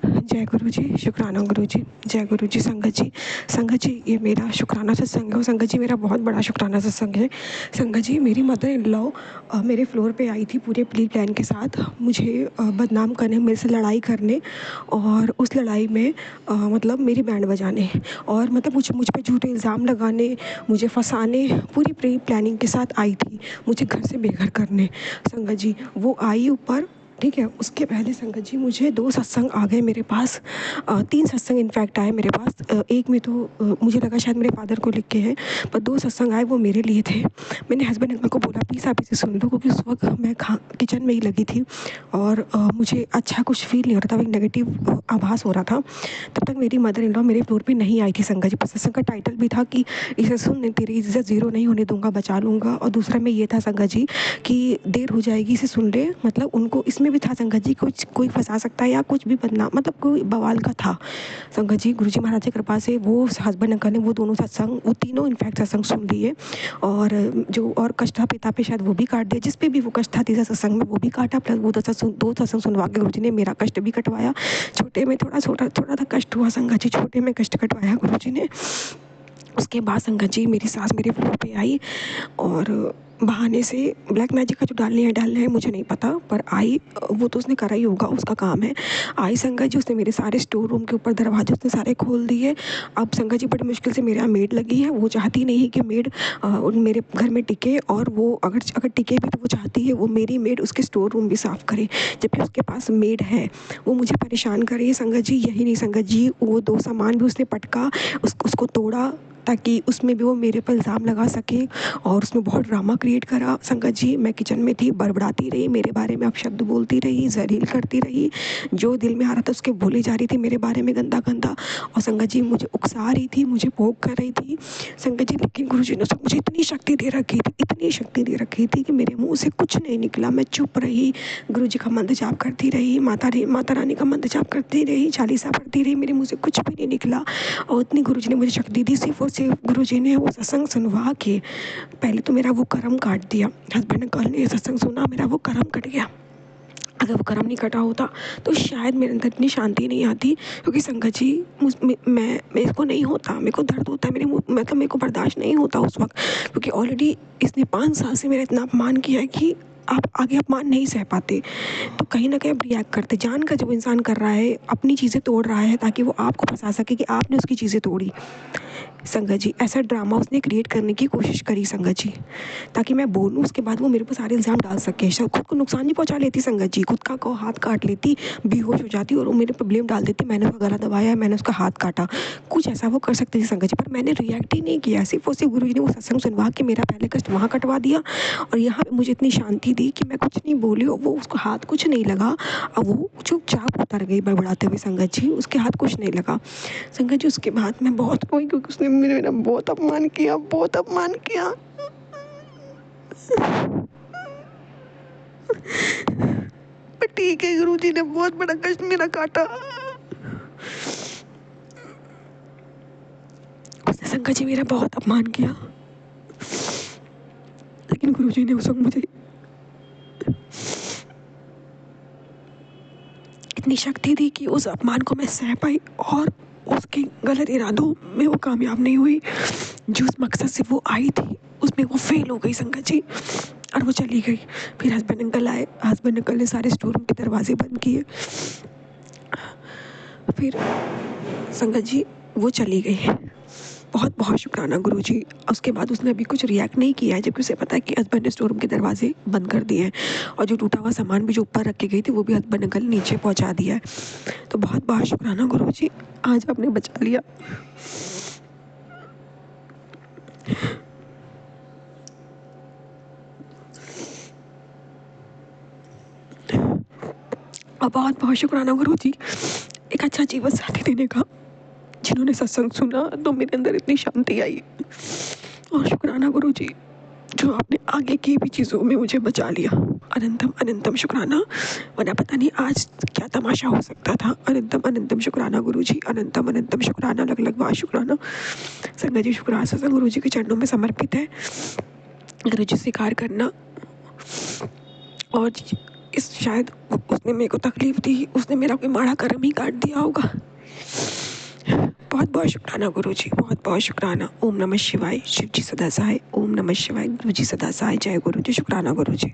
जय गुरु जी, शुक्राना गुरु जी। जय गुरु जी। संगत जी, संगत जी ये मेरा शुक्राना सत्संग है और संगत जी मेरा बहुत बड़ा शुक्राना सत्संग है। संगत जी मेरी मदर इन लॉ मेरे फ्लोर पे आई थी पूरे प्री प्लान के साथ मुझे बदनाम करने, मेरे से लड़ाई करने और उस लड़ाई में मतलब मेरी बैंड बजाने और मतलब मुझ पे झूठे इल्ज़ाम लगाने, मुझे फंसाने, पूरी प्री प्लानिंग के साथ आई थी मुझे घर से बेघर करने। संगत जी वो आई ऊपर, ठीक है। उसके पहले संगत जी मुझे 2 सत्संग आ गए मेरे पास, 3 सत्संग इनफैक्ट आए मेरे पास। एक में तो मुझे लगा शायद मेरे फादर को लिख के है, पर 2 सत्संग आए वो मेरे लिए थे। मैंने हस्बैंड अंकल को बोला प्लीज़ आप इसे सुन लो, क्योंकि उस वक्त मैं किचन में ही लगी थी और मुझे अच्छा कुछ फील नहीं हो रहा था, एक नेगेटिव आभास हो रहा था। तब तक मेरी मदर इन लॉ मेरे फ्लोर पे नहीं आई थी संगत जी। पर सत्संग का टाइटल भी था कि इसे सुन, तेरी इज्जत ज़ीरो नहीं होने दूंगा, बचा लूँगा। और दूसरा में ये था संगत जी कि देर हो जाएगी इसे सुन ले, मतलब उनको इसमें भी था संगत जी कुछ कोई फंसा सकता है या कुछ भी बदनाम, मतलब कोई बवाल का था। संगत जी गुरुजी महाराज की कृपा से वो हस्बैंड अंकल ने वो दोनों सत्संग, वो तीनों इनफैक्ट सत्संग सुन लिए और जो और कष्ट था पिता पे शायद वो भी काट दिया, जिस पे भी वो कष्ट था तीसरा सत्संग में वो भी काटा, प्लस वो 2 सत्संग सुनवा के गुरुजी ने मेरा कष्ट भी कटवाया। छोटे में थोड़ा थोड़ा सा कष्ट हुआ संगत जी, छोटे में कष्ट कटवाया गुरुजी ने। उसके बाद संगत जी मेरी सास मेरे फ्लोर पे आई और बहाने से ब्लैक मैजिक का जो डालना है मुझे नहीं पता, पर आई, वो तो उसने करा ही होगा, उसका काम है। आई संगत जी, उसने मेरे सारे स्टोर रूम के ऊपर दरवाजे उसने सारे खोल दिए। अब संगत जी बड़ी मुश्किल से मेरे यहाँ मेड लगी है, वो चाहती नहीं कि मेड मेरे घर में टिके, और वो अगर टिके भी तो वो चाहती है वो मेरी मेड उसके स्टोर रूम भी साफ़ करे, जबकि उसके पास मेड है। वो मुझे परेशान कर रही है संगत जी। यही नहीं संगत जी, वो 2 सामान भी उसने पटका, उसको तोड़ा ताकि उसमें भी वो मेरे पर इल्ज़ाम लगा सके, और उसमें बहुत ड्रामा क्रिएट करा संगत जी। मैं किचन में थी, बड़बड़ाती रही, मेरे बारे में अपशब्द बोलती रही, ज़लील करती रही, जो दिल में आ रहा था उसके बोले जा रही थी मेरे बारे में गंदा गंदा। और संगत जी मुझे उकसा रही थी, मुझे पोक कर रही थी संगत जी। लेकिन गुरुजी ने मुझे इतनी शक्ति दे रखी थी, इतनी शक्ति दे रखी थी कि मेरे मुँह से कुछ नहीं निकला। मैं चुप रही, गुरुजी का मंत्र जाप करती रही, माता रानी का मंत्र जाप करती रही, चालीसा पढ़ती रही, मेरे मुँह से कुछ भी नहीं निकला। और इतनी गुरुजी ने मुझे शक्ति दी, सिर्फ और सिर्फ गुरुजी ने वो सत्संग सुनवा के पहले तो मेरा वो कर्म काट दिया। हस्बैंड कल ने सत्संग सुना, मेरा वो कर्म कट गया। अगर वो कर्म नहीं कटा होता तो शायद मेरे अंदर इतनी शांति नहीं आती, क्योंकि संगत जी मेरे को नहीं होता, मेरे को दर्द होता है, मेरे मुँह मतलब मेरे को बर्दाश्त नहीं होता उस वक्त, क्योंकि ऑलरेडी इसने 5 साल से मेरा इतना अपमान किया है कि आप आगे अपमान नहीं सह पाते, तो कहीं ना कहीं आप रिएक्ट करते। जान कर जब इंसान कर रहा है, अपनी चीज़ें तोड़ रहा है ताकि वो आपको फंसा सके कि आपने उसकी चीज़ें तोड़ी। संगत जी ऐसा ड्रामा उसने क्रिएट करने की कोशिश करी संगत जी, ताकि मैं बोलूँ, उसके बाद वो मेरे पर सारे इल्ज़ाम डाल सके। खुद को नुकसान नहीं पहुंचा लेती संगत जी, खुद का को हाथ काट लेती, बेहोश हो जाती और वो मेरे पर ब्लेम डाल देती, मैंने उसका गला दबाया, मैंने उसका हाथ काटा, कुछ ऐसा वो कर सकती थी संगत जी। पर मैंने रिएक्ट ही नहीं किया, सिर्फ और सिर्फ गुरु जी ने वो सत्संग सुनवा के मेरा पहले कष्ट वहाँ कटवा दिया और यहाँ पे मुझे इतनी शांति दी कि मैं कुछ नहीं बोली और वो उसको हाथ कुछ नहीं लगा। अब वो चुपचाप उतर गई बड़बड़ाते हुए संगत जी, उसके हाथ कुछ नहीं लगा संगत जी। उसके बाद मैं बहुत रोई, क्योंकि उसने मेरा बहुत अपमान किया, बहुत अपमान किया। पर ठीक है, गुरुजी ने बहुत बड़ा कष्ट मेरा काटा। उसने संगत जी मेरा बहुत अपमान किया, लेकिन गुरुजी ने उस वक्त मुझे इतनी शक्ति दी कि उस अपमान को मैं सह पाई और उसके गलत इरादों में वो कामयाब नहीं हुई। जो उस मकसद से वो आई थी उसमें वो फेल हो गई संगत जी, और वो चली गई। फिर हस्बैंड अंकल आए, हस्बैंड अंकल ने सारे स्टोर रूम के दरवाजे बंद किए। फिर संगत जी वो चली गई। बहुत बहुत शुक्राना गुरुजी। उसके बाद उसने अभी कुछ रिएक्ट नहीं किया है, जबकि उसे पता है कि हस्बैंड ने स्टोर रूम के दरवाजे बंद कर दिए हैं और जो टूटा हुआ सामान भी जो ऊपर रख के गई थी वो भी हस्बैंड अंकल ने नीचे पहुंचा दिया है। तो बहुत बहुत शुक्राना गुरुजी, आज आपने बचा लिया। और बहुत बहुत शुक्राना गुरुजी, एक अच्छा जीवन साथी देने का, जिन्होंने सत्संग सुना तो मेरे अंदर इतनी शांति आई। और शुक्राना गुरुजी, जो आपने आगे की भी चीज़ों में मुझे बचा लिया। अनंतम अनंतम शुक्राना, वरना पता नहीं आज क्या तमाशा हो सकता था। अनंतम अनंतम शुक्राना गुरुजी, अनंतम अनंतम शुक्राना, लग लग बार शुक्राना। संगत जी शुक्राना सत्संग गुरुजी के चरणों में समर्पित है। गुरुजी स्वीकार करना। और इस शायद उसने मेरे को तकलीफ दी, उसने मेरा कोई माड़ा कर्म ही काट दिया होगा। बहुत बहुत शुक्राना गुरु जी, बहुत बहुत शुक्राना। ओम नमः शिवाय, शिव जी सदा सहाय। ओम नमः शिवाय, गुरु जी सदा सहाय। जय गुरु जी, शुक्राना गुरु जी।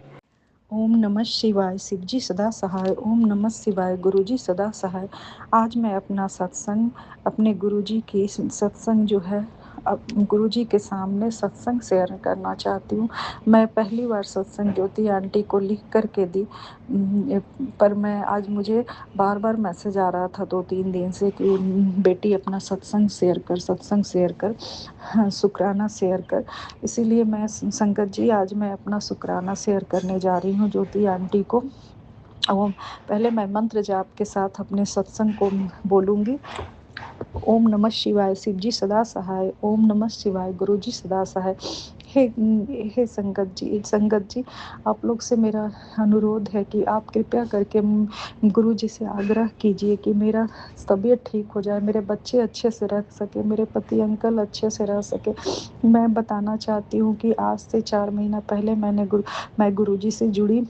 ओम नमः शिवाय, शिव जी सदा सहाय। ओम नमः शिवाय, गुरु जी सदा सहाय। आज मैं अपना सत्संग अपने गुरु जी की सत्संग जो है अब गुरु जी के सामने सत्संग शेयर करना चाहती हूँ। मैं पहली बार सत्संग ज्योति आंटी को लिख कर के दी, पर मैं आज मुझे बार बार मैसेज आ रहा था 2-3 दिन से कि बेटी अपना सत्संग शेयर कर, सत्संग शेयर कर, हाँ, शुक्राना शेयर कर। इसीलिए मैं संगत जी आज मैं अपना शुक्राना शेयर करने जा रही हूँ ज्योति आंटी को। ओम पहले मैं मंत्र जाप के साथ अपने सत्संग को बोलूँगी। ओम नमः शिवाय, शिव जी सदा सहाय। ओम नमः शिवाय, गुरु जी सदा सहाय। हे हे संगत जी, आप लोग से मेरा अनुरोध है कि आप कृपया करके गुरु जी से आग्रह कीजिए कि मेरा तबीयत ठीक हो जाए, मेरे बच्चे अच्छे से रह सके, मेरे पति अंकल अच्छे से रह सके। मैं बताना चाहती हूँ कि आज से 4 महीना पहले मैं गुरु जी से जुड़ी।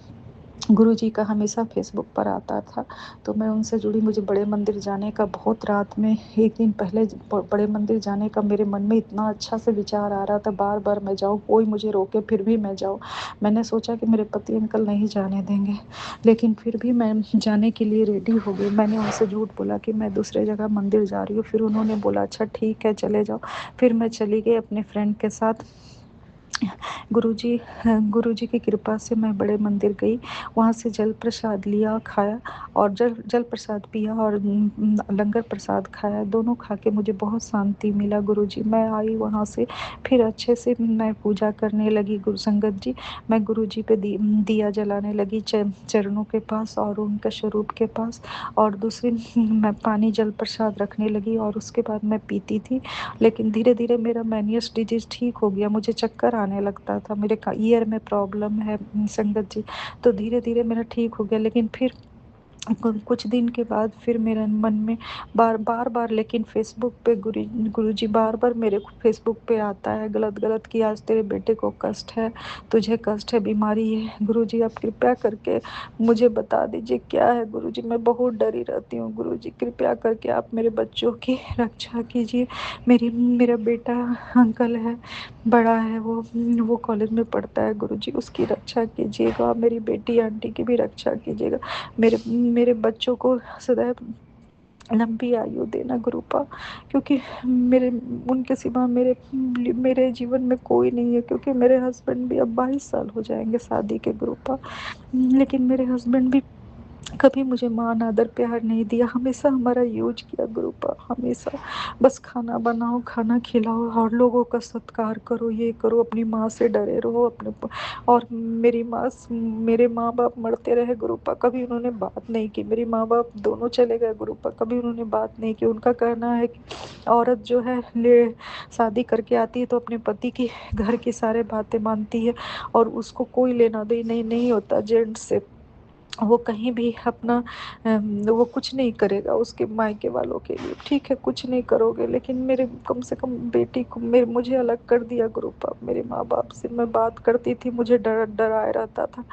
गुरु जी का हमेशा फेसबुक पर आता था, तो मैं उनसे जुड़ी। मुझे बड़े मंदिर जाने का बहुत रात में 1 दिन पहले बड़े मंदिर जाने का मेरे मन में इतना अच्छा से विचार आ रहा था, बार बार मैं जाऊँ, कोई मुझे रोके फिर भी मैं जाऊँ। मैंने सोचा कि मेरे पति अंकल नहीं जाने देंगे, लेकिन फिर भी मैं जाने के लिए रेडी हो गई। मैंने उनसे झूठ बोला कि मैं दूसरे जगह मंदिर जा रही हूँ, फिर उन्होंने बोला अच्छा ठीक है चले जाओ। फिर मैं चली गई अपने फ्रेंड के साथ। गुरुजी की कृपा से मैं बड़े मंदिर गई, वहाँ से जल प्रसाद लिया, खाया, और जल प्रसाद पिया और लंगर प्रसाद खाया। दोनों खा के मुझे बहुत शांति मिला गुरुजी। मैं आई वहाँ से, फिर अच्छे से मैं पूजा करने लगी। गुरु संगत जी, मैं गुरुजी पे दिया जलाने लगी चरणों के पास और उनके स्वरूप के पास, और दूसरी मैं पानी जल प्रसाद रखने लगी और उसके बाद मैं पीती थी। लेकिन धीरे धीरे मेरा मैनियस डिजीज ठीक हो गया, मुझे चक्कर आने लगता था, मेरे ईयर में प्रॉब्लम है संगत जी, तो धीरे धीरे मेरा ठीक हो गया। लेकिन फिर कुछ दिन के बाद फिर मेरे मन में बार लेकिन फेसबुक पे गुरुजी बार बार मेरे को फेसबुक पे आता है गलत गलत कि आज तेरे बेटे को कष्ट है, तुझे कष्ट है, बीमारी है। गुरुजी आप कृपया करके मुझे बता दीजिए क्या है। गुरुजी मैं बहुत डरी रहती हूँ, गुरुजी कृपया करके आप मेरे बच्चों की रक्षा कीजिए। मेरा बेटा अंकल है, बड़ा है, वो कॉलेज में पढ़ता है। गुरुजी उसकी रक्षा कीजिएगा, मेरी बेटी आंटी की भी रक्षा कीजिएगा। मेरे मेरे बच्चों को सदैव लंबी आयु देना गुरुपा, क्योंकि मेरे उनके सिवा मेरे जीवन में कोई नहीं है, क्योंकि मेरे हस्बैंड भी अब 22 साल हो जाएंगे शादी के गुरुपा। लेकिन मेरे हस्बैंड भी कभी मुझे मान आदर प्यार नहीं दिया, हमेशा हमारा यूज किया गुरुपा, हमेशा बस खाना बनाओ, खाना खिलाओ और लोगों का सत्कार करो, ये करो, अपनी माँ से डरे रहो अपने और मेरे माँ बाप मरते रहे गुरुपा, कभी उन्होंने बात नहीं की। मेरी माँ बाप दोनों चले गए गुरुपा, कभी उन्होंने बात नहीं की। उनका कहना है कि औरत जो है ले शादी करके आती है तो अपने पति की घर की सारे बातें मानती है और उसको कोई लेना दे नहीं होता जेंट्स से। वो कहीं भी अपना वो कुछ नहीं करेगा उसके मायके वालों के लिए, ठीक है कुछ नहीं करोगे, लेकिन मेरे कम से कम बेटी को मुझे अलग कर दिया गुरुपा। मेरे माँ बाप से मैं बात करती थी, मुझे डराए रहता था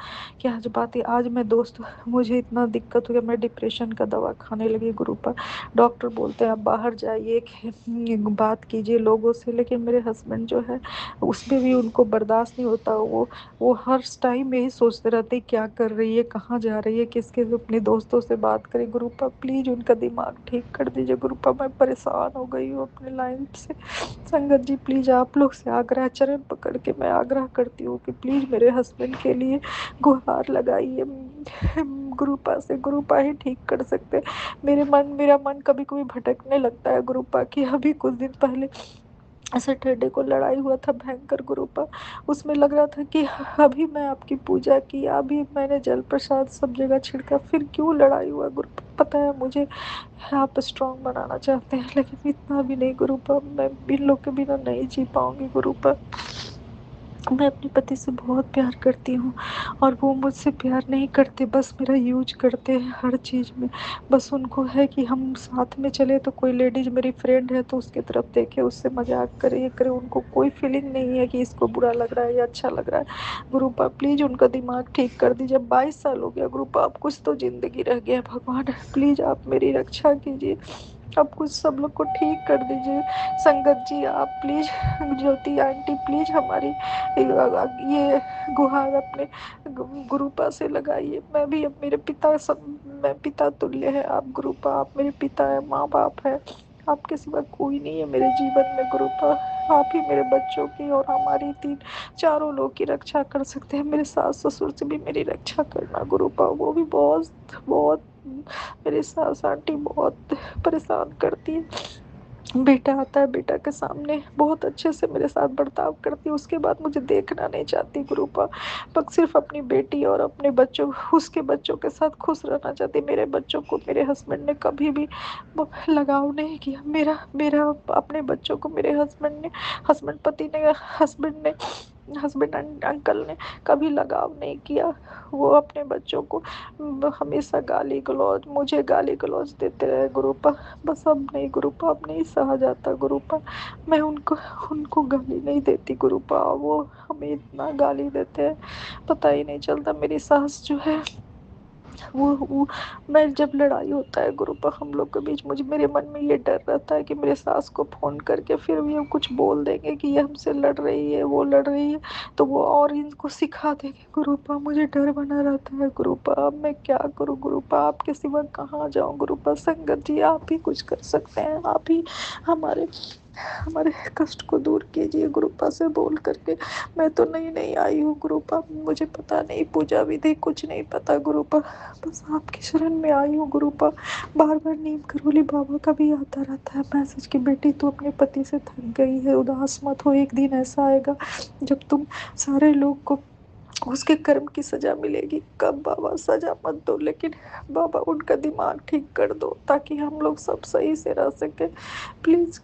कि आज मैं दोस्त, मुझे इतना दिक्कत हो गया, मैं डिप्रेशन का दवा खाने लगी गुरुपा। डॉक्टर बोलते हैं आप बाहर जाइए, बात कीजिए लोगों से, लेकिन मेरे हस्बैंड जो है उसमें भी उनको बर्दाश्त नहीं होता। वो हर टाइम यही सोचते रहते क्या कर रही है, कहाँ जा रही है, किसके अपने दोस्तों से बात करे। गुरुपा प्लीज उनका दिमाग ठीक कर दीजिए गुरुपा, मैं परेशान हो गई हूँ अपने लाइफ से। संगत जी प्लीज आप लोग से आग्रह, चरण पकड़ के मैं आग्रह करती हूँ कि प्लीज मेरे हस्बैंड के लिए गुहार लगाइए गुरुपा से, गुरुपा ही ठीक कर सकते। मेरा मन कभी कभी भटकने लगता है गुरुपा की। अभी कुछ दिन पहले सैटरडे को लड़ाई हुआ था भयंकर गुरुपा, उसमें लग रहा था कि अभी मैं आपकी पूजा की, अभी मैंने जल प्रसाद सब जगह छिड़का, फिर क्यों लड़ाई हुआ गुरुपा पता है मुझे। आप स्ट्रांग बनाना चाहते हैं लेकिन इतना भी नहीं गुरुपा, मैं इन लोग के बिना नहीं जी पाऊंगी गुरुपा। मैं अपने पति से बहुत प्यार करती हूँ और वो मुझसे प्यार नहीं करते, बस मेरा यूज़ करते हैं हर चीज़ में। बस उनको है कि हम साथ में चले तो कोई लेडीज़ मेरी फ्रेंड है तो उसकी तरफ देखे, उससे मज़ाक करे, ये करे। उनको कोई फीलिंग नहीं है कि इसको बुरा लग रहा है या अच्छा लग रहा है। गुरुपा प्लीज़ उनका दिमाग ठीक कर दीजिए। 22 साल हो गया गुरुपा, अब कुछ तो ज़िंदगी रह गया है। भगवान प्लीज़ आप मेरी रक्षा कीजिए। अब कुछ सब लोग को ठीक कर दीजिए। संगत जी आप प्लीज़, ज्योति आंटी प्लीज़ हमारी ये गुहार अपने गुरुपा से लगाइए। मैं भी अब मेरे पिता सब, मैं पिता तुल्य है आप गुरुपा, आप मेरे पिता है, माँ बाप है, आपके सिवा कोई नहीं है मेरे जीवन में गुरुपा। आप ही मेरे बच्चों की और हमारी तीन चारों लोग की रक्षा कर सकते हैं। मेरे सास ससुर से भी मेरी रक्षा करना गुरुपा, वो भी बहुत बहुत, मेरी सास आंटी बहुत परेशान करती है। बेटा आता है, बेटा के सामने बहुत अच्छे से मेरे साथ बर्ताव करती है, उसके बाद मुझे देखना नहीं चाहती गुरुपा। पर सिर्फ अपनी बेटी और अपने बच्चों, उसके बच्चों के साथ खुश रहना चाहती। मेरे बच्चों को मेरे हस्बैंड ने कभी भी लगाव नहीं किया। मेरा मेरा अपने बच्चों को मेरे हस्बैंड ने, हस्बैंड पति ने, हस्बैंड अंकल ने कभी लगाव नहीं किया। वो अपने बच्चों को हमेशा गाली गलौज, मुझे गाली गलौज देते रहे गुरुपा। बस अब नहीं गुरुपा, अब नहीं सहा जाता गुरुपा। मैं उनको उनको गाली नहीं देती गुरुपा, वो हमें इतना गाली देते हैं पता ही नहीं चलता। मेरी सास जो है वो मैं जब लड़ाई होता है गुरुपा हम लोग के बीच, मुझे मेरे मन में ये डर रहता है कि मेरे सास को फ़ोन करके फिर ये कुछ बोल देंगे कि ये हमसे लड़ रही है, वो लड़ रही है, तो वो और इनको सिखा देंगे गुरुपा। मुझे डर बना रहता है गुरुपा। अब मैं क्या करूँ गुरुपा, आपके सिवा कहाँ जाऊँ गुरुपा। संगत जी आप ही कुछ कर सकते हैं, आप ही हमारे हमारे कष्ट को दूर कीजिए गुरुपा से बोल करके। मैं तो नई नई आई हूँ गुरुपा, मुझे पता नहीं पूजा विधि कुछ नहीं पता गुरुपा, बस आपकी शरण में आई हूँ गुरुपा। बार बार नीम करोली बाबा का भी आता रहता है मैसेज कि बेटी तू अपने पति से थक गई है, उदास मत हो, एक दिन ऐसा आएगा जब तुम सारे लोग को उसके कर्म की सजा मिलेगी। कब बाबा सजा मत दो, लेकिन बाबा उनका दिमाग ठीक कर दो ताकि हम लोग सब सही से रह सके प्लीज।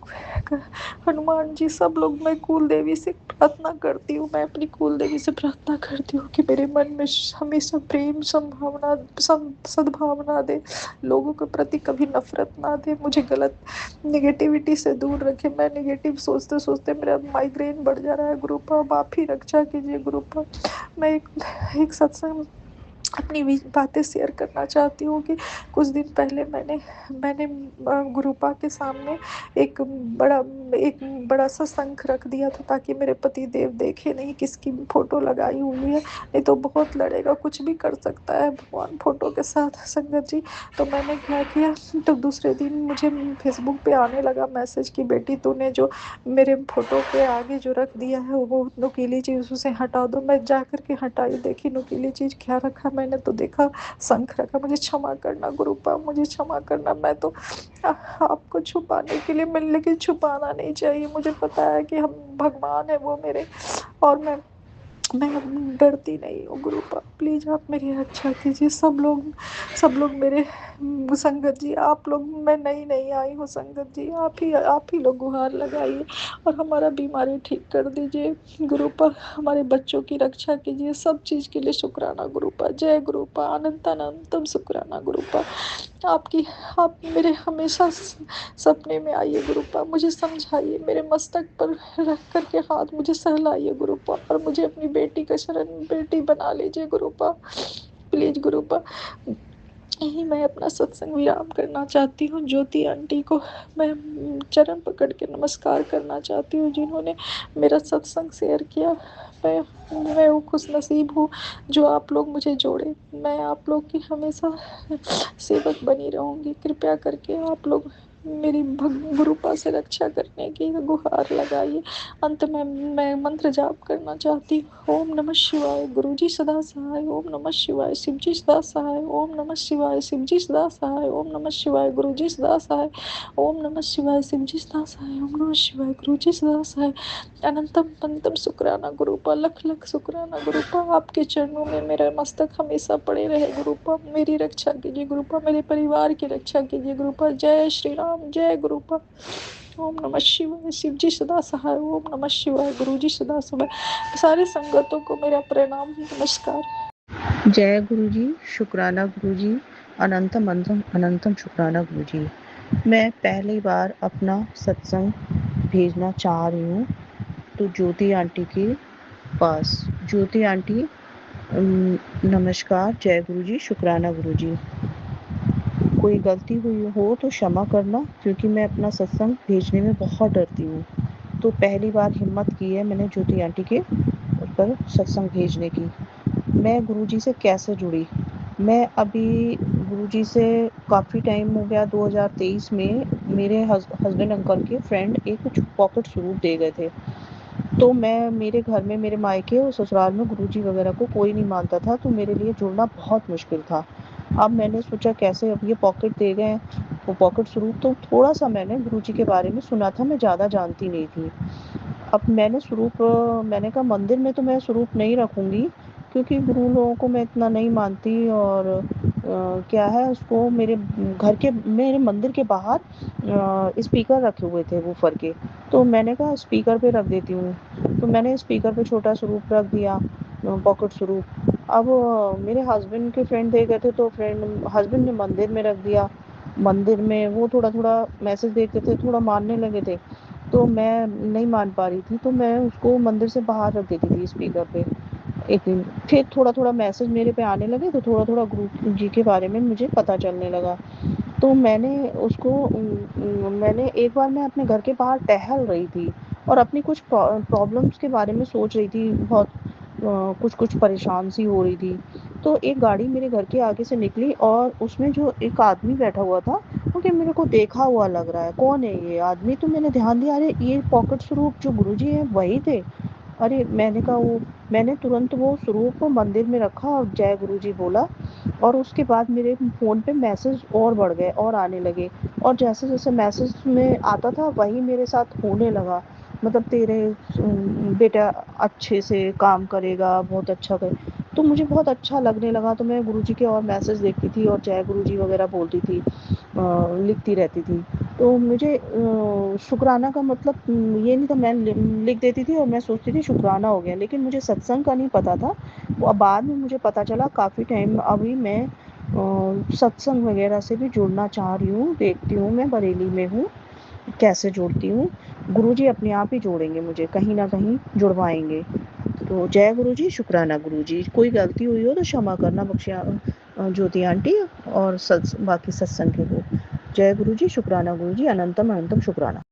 हनुमान जी सब लोग, मैं कुल देवी से प्रार्थना करती हूँ, मैं अपनी कुल देवी से प्रार्थना करती हूँ कि मेरे मन में हमेशा प्रेम संभावना सद्भावना दे, लोगों के प्रति कभी नफरत ना दे, मुझे गलत निगेटिविटी से दूर रखे। मैं निगेटिव सोचते सोचते मेरा माइग्रेन बढ़ जा रहा है गुरुपा, अब आप ही रक्षा कीजिए गुरुपा। मैं एक सत्संग अपनी बातें शेयर करना चाहती हूँ कि कुछ दिन पहले मैंने मैंने गुरुपा के सामने एक बड़ा एक बड़ा सा शंख रख दिया था ताकि मेरे पति देव देखे नहीं किसकी फोटो लगाई हुई है, नहीं तो बहुत लड़ेगा, कुछ भी कर सकता है भगवान फोटो के साथ। संगत जी तो मैंने क्या किया, तो दूसरे दिन मुझे फेसबुक पे आने लगा मैसेज कि बेटी तूने जो मेरे फोटो के आगे जो रख दिया है वो नुकीली चीज़ उसे हटा दो। मैं जा कर के हटाई, देखी नुकीली चीज़ क्या रखा मैंने, तो देखा शंख रखा। मुझे क्षमा करना गुरुपा, मुझे क्षमा करना। मैं तो आपको छुपाने के लिए, मैं लेकिन छुपाना नहीं चाहिए, मुझे पता है कि हम भगवान है वो मेरे, और मैं अब डरती नहीं हूँ गुरुपा। प्लीज़ आप मेरी रक्षा कीजिए। सब लोग मेरे संगत जी आप लोग, मैं नई नई आई हूँ संगत जी, आप ही लोग गुहार लगाइए और हमारा बीमारी ठीक कर दीजिए गुरुपा। हमारे बच्चों की रक्षा कीजिए, सब चीज़ के लिए शुक्राना गुरुपा। जय गुरुपा, अनंतानंतम शुक्राना गुरुपा। आपकी आप मेरे हमेशा सपने में आइए गुरुपा, मुझे समझाइए, मेरे मस्तक पर रख कर के हाथ मुझे सहलाइए गुरुपा, और मुझे अपनी बेटी का शरण बेटी बना लीजिए गुरुपा प्लीज गुरुपा। यही मैं अपना सत्संग विराम करना चाहती हूँ। ज्योति आंटी को मैं चरण पकड़ के नमस्कार करना चाहती हूँ जिन्होंने मेरा सत्संग शेयर किया। मैं मैं वो खुश नसीब हूँ जो आप लोग मुझे जोड़े। मैं आप लोग की हमेशा सेवक बनी रहूँगी। कृपया करके आप लोग मेरी गुरुपा से रक्षा करने की गुहार लगाइए। अंत में मैं मंत्र जाप करना चाहती हूँ। ओम नमः शिवाय, गुरुजी सदा सहाय। ओम नमः शिवाय, शिवजी सदा सहाय। ओम नमः शिवाय, शिवजी सदा सहाय। ओम नमः शिवाय, गुरुजी सदा सहाय। ओम नमः शिवाय, शिवजी सदा सहाय। ओम नमः शिवाय, गुरुजी सदा सहाय। अनंतम पंतम शुक्राना गुरुपा, लख लख शुक्राना गुरुपा। आपके चरणों में मेरा मस्तक हमेशा पड़े रहे गुरुपा। मेरी रक्षा कीजिए गुरुपा, मेरे परिवार की रक्षा कीजिए गुरुपा। जय श्री राम, जय गुरुपा। ओम नमः शिवाय। शिव जी सदा सहाय। ओम नमः शिवाय। गुरु जी सदा सहाय। सारी संगतों को मेरा प्रणाम, नमस्कार। जय गुरु जी, शुक्राना गुरु जी, अनंतम अनंतम अनंतम शुक्राना गुरु जी। मैं पहली बार अपना सत्संग भेजना चाह रही हूँ तो ज्योति आंटी के पास। ज्योति आंटी नमस्कार, जय गुरु जी, शुक्राना गुरु जी। कोई गलती हुई हो तो क्षमा करना, क्योंकि मैं अपना सत्संग भेजने में बहुत डरती हूँ। तो पहली बार हिम्मत की है मैंने ज्योति आंटी के ऊपर सत्संग भेजने की। मैं गुरुजी से कैसे जुड़ी? मैं अभी गुरुजी से काफ़ी टाइम हो गया। 2023 में मेरे हस्बैंड अंकल के फ्रेंड एक कुछ पॉकेट स्वरूप दे गए थे। तो मैं मेरे घर में, मेरे मायके और ससुराल में गुरुजी वगैरह को कोई नहीं मानता था, तो मेरे लिए जुड़ना बहुत मुश्किल था। अब मैंने सोचा कैसे, अब ये पॉकेट दे गए, वो पॉकेट स्वरूप, तो थोड़ा-सा मैंने गुरुजी के बारे में सुना था, मैं ज़्यादा जानती नहीं थी। अब मैंने स्वरूप, मैंने कहा मंदिर में तो मैं स्वरूप नहीं रखूँगी, क्योंकि गुरु लोगों को मैं इतना नहीं मानती। और क्या है, उसको मेरे मंदिर के बाहर स्पीकर रखे हुए थे वूफर के, तो मैंने कहा स्पीकर पे रख देती हूँ। तो मैंने स्पीकर पे छोटा स्वरूप रख दिया, पॉकेट स्वरूप। अब मेरे हस्बैंड के फ्रेंड दे गए थे, तो हस्बैंड ने मंदिर में रख दिया। मंदिर में वो थोड़ा-थोड़ा मैसेज देखते थे, थोड़ा मानने लगे थे। तो मैं नहीं मान पा रही थी, तो मैं उसको मंदिर से बाहर रख देती थी स्पीकर पे। एक दिन फिर थोड़ा-थोड़ा मैसेज मेरे पे आने लगे, तो थोड़ा-थोड़ा गुरु जी के बारे में मुझे पता चलने लगा। तो मैंने एक बार, मैं अपने घर के बाहर टहल रही थी और अपनी कुछ प्रॉब्लम्स के बारे में सोच रही थी, बहुत कुछ परेशान सी हो रही थी। तो एक गाड़ी मेरे घर के आगे से निकली और उसमें जो एक आदमी बैठा हुआ था, क्योंकि मेरे को देखा हुआ लग रहा है, कौन है ये आदमी? तो मैंने ध्यान दिया, अरे ये पॉकेट स्वरूप जो गुरुजी हैं वही थे। अरे मैंने कहा, वो मैंने तुरंत वो स्वरूप को मंदिर में रखा और जय गुरुजी बोला। और उसके बाद मेरे फ़ोन पे मैसेज और बढ़ गए और आने लगे, और जैसे-जैसे मैसेज में आता था वही मेरे साथ होने लगा। मतलब तेरे बेटा अच्छे से काम करेगा, बहुत अच्छा करे। तो मुझे बहुत अच्छा लगने लगा, तो मैं गुरुजी के और मैसेज देखती थी और जय गुरुजी वगैरह बोलती थी, लिखती रहती थी। तो मुझे शुक्राना का मतलब ये नहीं था, मैं लिख देती थी और मैं सोचती थी शुक्राना हो गया, लेकिन मुझे सत्संग का नहीं पता था। वो बाद में मुझे पता चला, काफ़ी टाइम अभी मैं सत्संग वगैरह से भी जुड़ना चाह रही हूँ, देखती हूँ, मैं बरेली में हूँ, कैसे जुड़ती हूँ। गुरुजी अपने आप ही जोड़ेंगे मुझे, कहीं न कहीं जुड़वाएँगे। तो जय गुरुजी, शुक्राना गुरुजी। कोई गलती हुई हो तो क्षमा करना, बख्शिया ज्योति आंटी, और बाकी सत्संग के हो। जय गुरुजी, शुक्राना गुरुजी, अनंतम अनंतम शुक्राना।